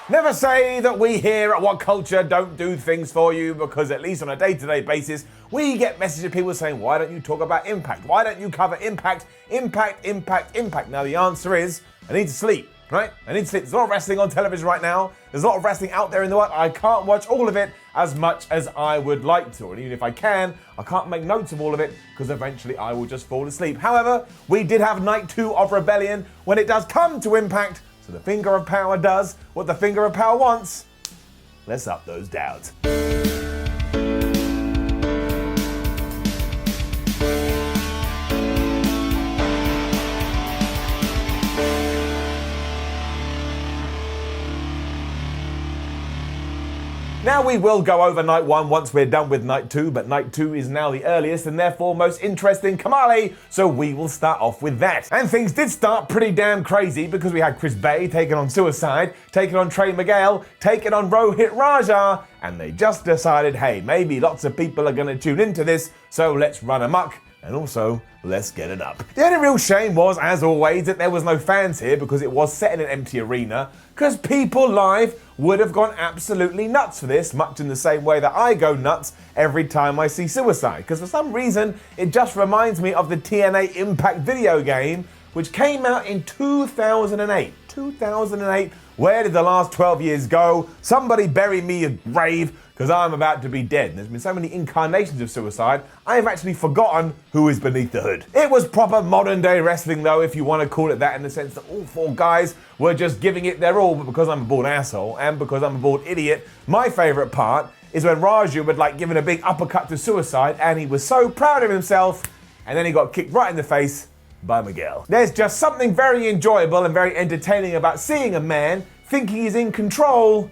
Never say that we here at WhatCulture don't do things for you, because at least on a day-to-day basis, we get messages of people saying, why don't you talk about Impact? Why don't you cover Impact? Now the answer is, I need to sleep, right? I need to sleep. There's a lot of wrestling on television right now. There's a lot of wrestling out there in the world. I can't watch all of it as much as I would like to. And even if I can, I can't make notes of all of it because eventually I will just fall asleep. However, we did have night 2 of Rebellion when it does come to Impact. So the Finger of Power does what the Finger of Power wants. Let's up those downs. Now we will go over night 1 once we're done with night 2, but night 2 is now the earliest and therefore most interesting Kamali, so we will start off with that. And things did start pretty damn crazy because we had Chris Bay taking on Suicide, taking on Trey Miguel, taking on Rohit Raja, and they just decided, hey, maybe lots of people are going to tune into this, so let's run amok. And also, let's get it up. The only real shame was, as always, that there was no fans here because it was set in an empty arena, because people live would have gone absolutely nuts for this, much in the same way that I go nuts every time I see Suicide, because for some reason, it just reminds me of the TNA Impact video game, which came out in 2008. 2008, where did the last 12 years go? Somebody bury me a grave, because I'm about to be dead. And there's been so many incarnations of Suicide, I have actually forgotten who is beneath the hood. It was proper modern day wrestling though, if you want to call it that, in the sense that all 4 guys were just giving it their all, but because I'm a bald asshole and because I'm a bald idiot, my favourite part is when Raju had like given a big uppercut to Suicide and he was so proud of himself, and then he got kicked right in the face by Miguel. There's just something very enjoyable and very entertaining about seeing a man thinking he's in control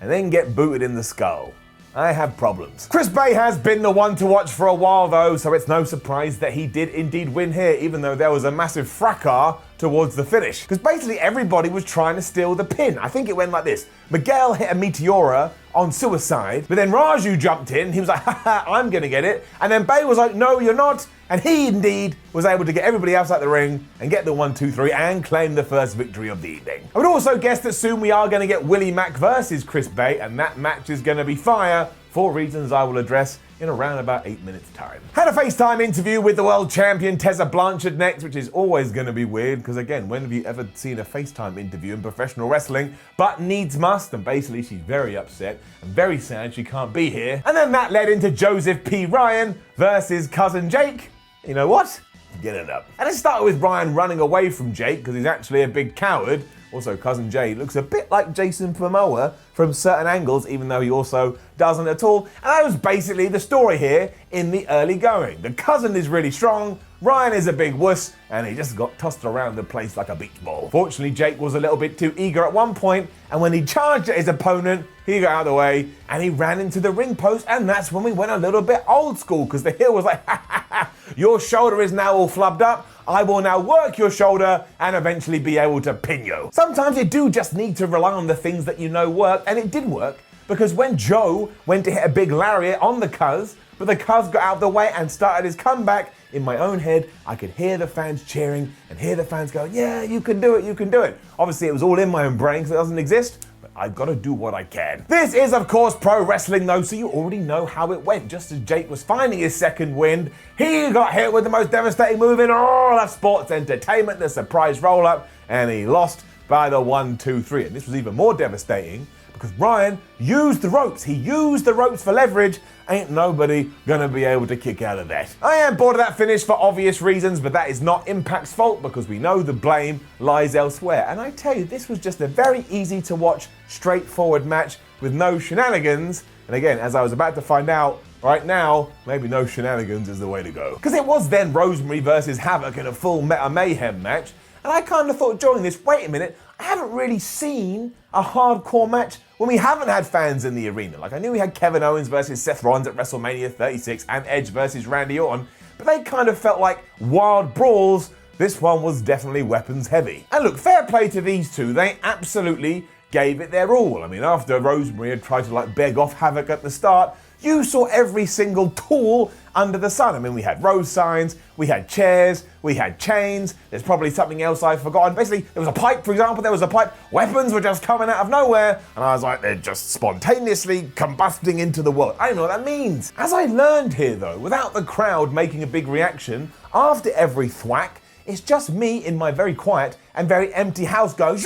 and then get booted in the skull. I have problems. Chris Bay has been the one to watch for a while though, so it's no surprise that he did indeed win here, even though there was a massive fracas towards the finish. Because basically everybody was trying to steal the pin. I think it went like this. Miguel hit a Meteora on Suicide, but then Raju jumped in, he was like, haha, I'm gonna get it. And then Bay was like, no, you're not. And he indeed was able to get everybody else out the ring and get the 1, 2, 3 and claim the first victory of the evening. I would also guess that soon we are gonna get Willie Mack versus Chris Bay, and that match is gonna be fire for reasons I will address in around about 8 minutes time. Had a FaceTime interview with the world champion Tessa Blanchard next, which is always going to be weird because again, when have you ever seen a FaceTime interview in professional wrestling? But needs must, and basically she's very upset and very sad she can't be here. And then that led into Joseph P. Ryan versus Cousin Jake. You know what? Get it up. And it started with Ryan running away from Jake because he's actually a big coward. Also, Cousin Jay looks a bit like Jason Momoa from certain angles, even though he also doesn't at all. And that was basically the story here in the early going. The cousin is really strong, Ryan is a big wuss, and he just got tossed around the place like a beach ball. Fortunately, Jake was a little bit too eager at one point, and when he charged at his opponent, he got out of the way, and he ran into the ring post, and that's when we went a little bit old school, because the heel was like, ha ha ha, your shoulder is now all flubbed up, I will now work your shoulder and eventually be able to pin you. Sometimes you do just need to rely on the things that you know work, and it did work, because when Joe went to hit a big lariat on the Cuz, but the Cuz got out of the way and started his comeback, in my own head, I could hear the fans cheering and hear the fans going, yeah, you can do it, you can do it. Obviously, it was all in my own brain because it doesn't exist, but I've got to do what I can. This is, of course, pro wrestling though, so you already know how it went. Just as Jake was finding his second wind, he got hit with the most devastating move in all of sports entertainment, the surprise roll-up, and he lost by the 1, 2, 3. And this was even more devastating because Ryan used the ropes. He used the ropes for leverage. Ain't nobody gonna be able to kick out of that. I am bored of that finish for obvious reasons, but that is not Impact's fault because we know the blame lies elsewhere. And I tell you, this was just a very easy to watch, straightforward match with no shenanigans. And again, as I was about to find out, right now, maybe no shenanigans is the way to go. Because it was then Rosemary versus Havoc in a full Meta Mayhem match. And I kind of thought during this, wait a minute, I haven't really seen a hardcore match when we haven't had fans in the arena. Like I knew we had Kevin Owens versus Seth Rollins at WrestleMania 36 and Edge versus Randy Orton, but they kind of felt like wild brawls. This one was definitely weapons heavy. And look, fair play to these two, they absolutely gave it their all. I mean, after Rosemary had tried to beg off Havoc at the start, you saw every single tool under the sun. I mean, we had road signs, we had chairs, we had chains, there's probably something else I've forgotten. Basically, there was a pipe, for example, there was a pipe. Weapons were just coming out of nowhere, and I was like, they're just spontaneously combusting into the world. I don't know what that means. As I learned here, though, without the crowd making a big reaction, after every thwack, it's just me in my very quiet and very empty house going,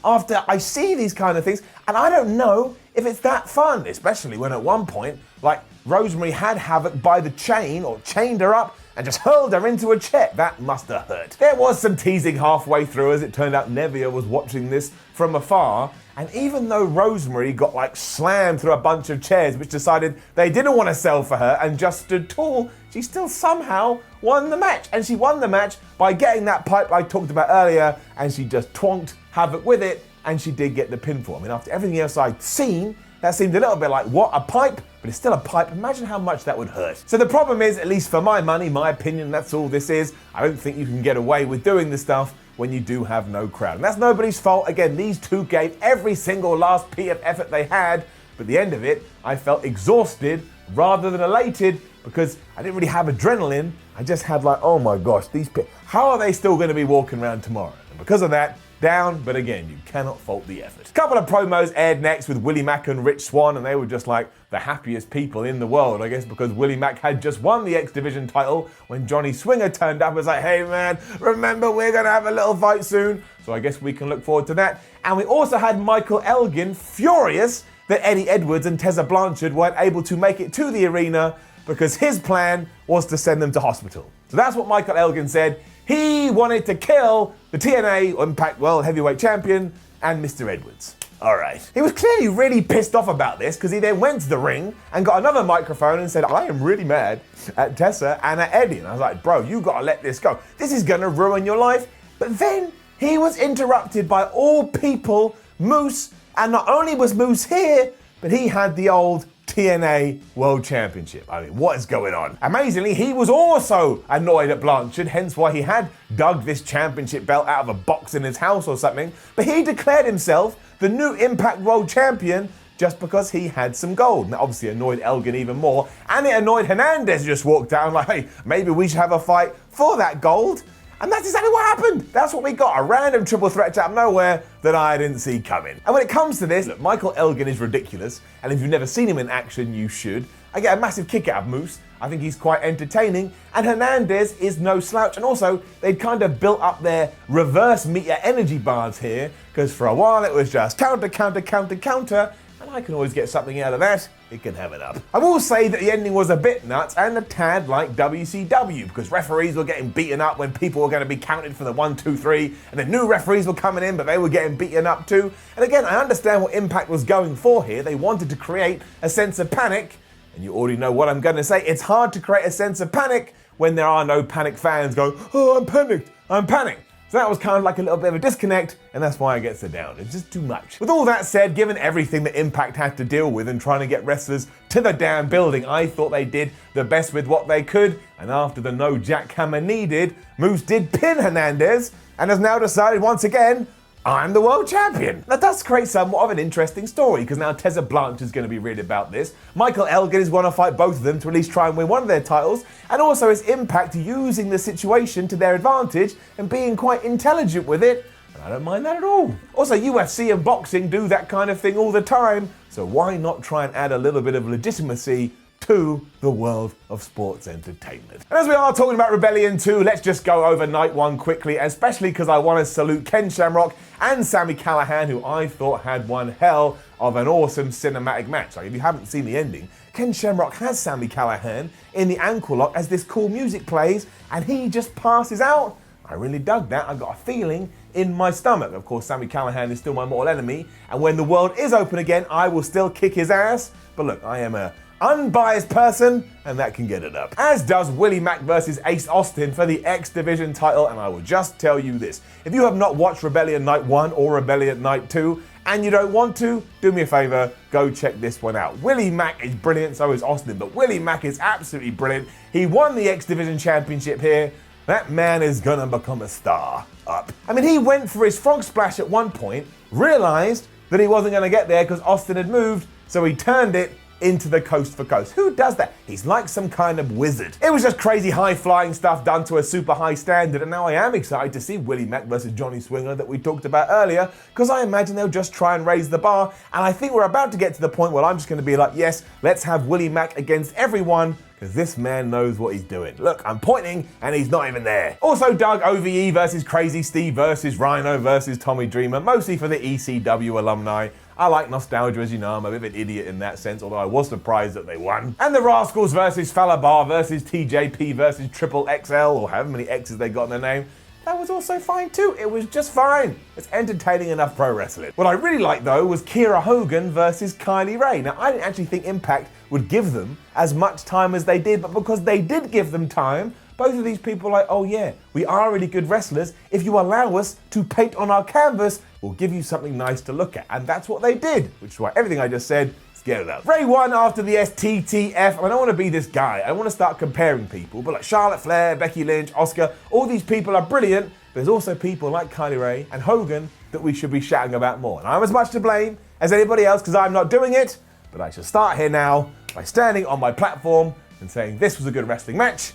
after I see these kind of things, and I don't know if it's that fun, especially when at one point, like, Rosemary had Havoc by the chain, or chained her up, and just hurled her into a chair. That must have hurt. There was some teasing halfway through, as it turned out Nevia was watching this from afar, and even though Rosemary got like slammed through a bunch of chairs which decided they didn't want to sell for her and just stood tall, she still somehow won the match. And she won the match by getting that pipe I talked about earlier, and she just twonked Havoc with it, and she did get the pinfall. I mean, after everything else I'd seen, that seemed a little bit like, what, a pipe? But it's still a pipe. Imagine how much that would hurt. So the problem is, at least for my money, my opinion, that's all this is. I don't think you can get away with doing this stuff when you do have no crowd. And that's nobody's fault. Again, these two gave every single last pea of effort they had. But at the end of it, I felt exhausted rather than elated because I didn't really have adrenaline. I just had like, oh my gosh, these people, how are they still going to be walking around tomorrow? And because of that, down, but again, you cannot fault the effort. A couple of promos aired next with Willie Mack and Rich Swann, and they were just like the happiest people in the world, I guess, because Willie Mack had just won the X Division title when Johnny Swinger turned up and was like, hey man, remember we're gonna have a little fight soon. So I guess we can look forward to that. And we also had Michael Elgin furious that Eddie Edwards and Tessa Blanchard weren't able to make it to the arena because his plan was to send them to hospital. So that's what Michael Elgin said. He wanted to kill the TNA Impact World Heavyweight Champion and Mr. Edwards. All right. He was clearly really pissed off about this because he then went to the ring and got another microphone and said, I am really mad at Tessa and at Eddie. And I was like, bro, you gotta let this go. This is gonna ruin your life. But then he was interrupted by all people, Moose, and not only was Moose here, but he had the old TNA World Championship. I mean, what is going on? Amazingly, he was also annoyed at Blanchard, hence why he had dug this championship belt out of a box in his house or something. But he declared himself the new Impact World Champion just because he had some gold. And that obviously annoyed Elgin even more. And it annoyed Hernandez, who just walked out and like, hey, maybe we should have a fight for that gold. And that's exactly what happened. That's what we got, a random triple threat out of nowhere that I didn't see coming. And when it comes to this, look, Michael Elgin is ridiculous, and if you've never seen him in action, you should. I get a massive kick out of Moose. I think he's quite entertaining, and Hernandez is no slouch. And also, they'd kind of built up their reverse meter energy bars here, because for a while it was just counter, counter, counter, counter, and I can always get something out of that. It can have it up. I will say that the ending was a bit nuts and a tad like WCW because referees were getting beaten up when people were going to be counted for the 1, 2, 3, and then new referees were coming in, but they were getting beaten up too. And again, I understand what Impact was going for here. They wanted to create a sense of panic, and you already know what I'm going to say. It's hard to create a sense of panic when there are no panic fans going, oh, I'm panicked, I'm panicked. So that was kind of like a little bit of a disconnect, and that's why I get so down. It's just too much. With all that said, given everything that Impact had to deal with and trying to get wrestlers to the damn building, I thought they did the best with what they could. And after the no jackhammer needed, Moose did pin Hernandez and has now decided once again, I'm the world champion. That does create somewhat of an interesting story because now Tessa Blanchard is going to be read about this. Michael Elgin is going to fight both of them to at least try and win one of their titles, and also is Impact using the situation to their advantage and being quite intelligent with it. And I don't mind that at all. Also, UFC and boxing do that kind of thing all the time, so why not try and add a little bit of legitimacy to the world of sports entertainment. And as we are talking about Rebellion 2, let's just go over night 1 quickly, especially because I want to salute Ken Shamrock and Sami Callihan, who I thought had one hell of an awesome cinematic match. Like, if you haven't seen the ending, Ken Shamrock has Sami Callihan in the ankle lock as this cool music plays, and he just passes out. I really dug that. I got a feeling in my stomach. Of course, Sami Callihan is still my mortal enemy, and when the world is open again, I will still kick his ass. But look, I am a unbiased person, and that can get it up. As does Willie Mack versus Ace Austin for the X Division title, and I will just tell you this. If you have not watched Rebellion Night 1 or Rebellion Night 2, and you don't want to, do me a favor, go check this one out. Willie Mack is brilliant, so is Austin, but Willie Mack is absolutely brilliant. He won the X Division Championship here. That man is gonna become a star. Up. I mean, he went for his frog splash at one point, realized that he wasn't gonna get there because Austin had moved, so he turned it into the coast for coast. Who does that? He's like some kind of wizard. It was just crazy high-flying stuff done to a super high standard, and now I am excited to see Willie Mack versus Johnny Swingler that we talked about earlier, because I imagine they'll just try and raise the bar, and I think we're about to get to the point where I'm just going to be like, yes, let's have Willie Mack against everyone, because this man knows what he's doing. Look, I'm pointing, and he's not even there. Also, Doug, OVE versus Crazy Steve versus Rhino versus Tommy Dreamer, mostly for the ECW alumni. I like nostalgia, as you know, I'm a bit of an idiot in that sense, although I was surprised that they won. And the Rascals versus Falabar versus TJP versus Triple XL, or however many X's they got in their name. That was also fine too. It was just fine. It's entertaining enough pro wrestling. What I really liked though was Kiera Hogan versus Kylie Rae. Now I didn't actually think Impact would give them as much time as they did, but because they did give them time, both of these people are like, oh yeah, we are really good wrestlers. If you allow us to paint on our canvas, we'll give you something nice to look at. And that's what they did, which is why everything I just said, get it up. Ray won after the STTF, and I don't want to be this guy. I want to start comparing people, but like Charlotte Flair, Becky Lynch, Asuka, all these people are brilliant. There's also people like Kylie Rae and Hogan that we should be shouting about more. And I'm as much to blame as anybody else because I'm not doing it, but I should start here now by standing on my platform and saying this was a good wrestling match.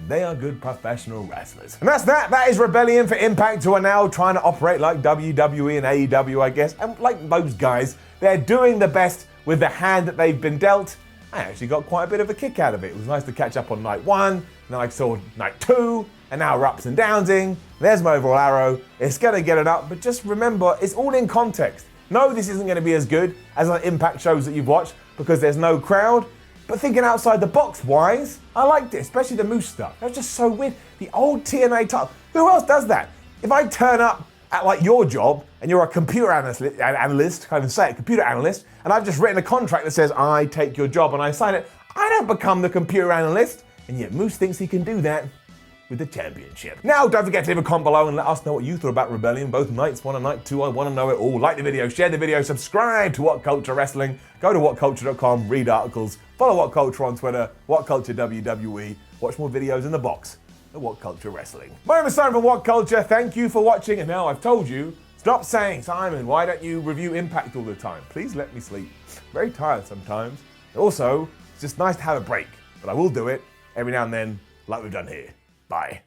They are good professional wrestlers. And that's that. That is Rebellion for Impact, who are now trying to operate like WWE and AEW, I guess. And like those guys, they're doing the best with the hand that they've been dealt. I actually got quite a bit of a kick out of it. It was nice to catch up on night 1, then I saw night 2, and now we're ups and downsing. There's my overall arrow. It's gonna get it up, but just remember, it's all in context. No, this isn't gonna be as good as the Impact shows that you've watched because there's no crowd, but thinking outside the box wise, I liked it, especially the Moose stuff. That was just so weird. The old TNA title, who else does that? If I turn up at like your job and you're a computer analyst, can't even say it, computer analyst, and I've just written a contract that says I take your job and I sign it, I don't become the computer analyst, and yet Moose thinks he can do that with the championship. Now, don't forget to leave a comment below and let us know what you thought about Rebellion, both nights 1 and night 2. I want to know it all. Like the video, share the video, subscribe to WhatCulture Wrestling, go to whatculture.com, read articles, follow WhatCulture on Twitter, WhatCulture WWE, watch more videos in the box at WhatCulture Wrestling. My name is Simon from WhatCulture. Thank you for watching, and now I've told you, stop saying, Simon, why don't you review Impact all the time? Please let me sleep. Very tired sometimes. Also, it's just nice to have a break, but I will do it every now and then like we've done here. Bye.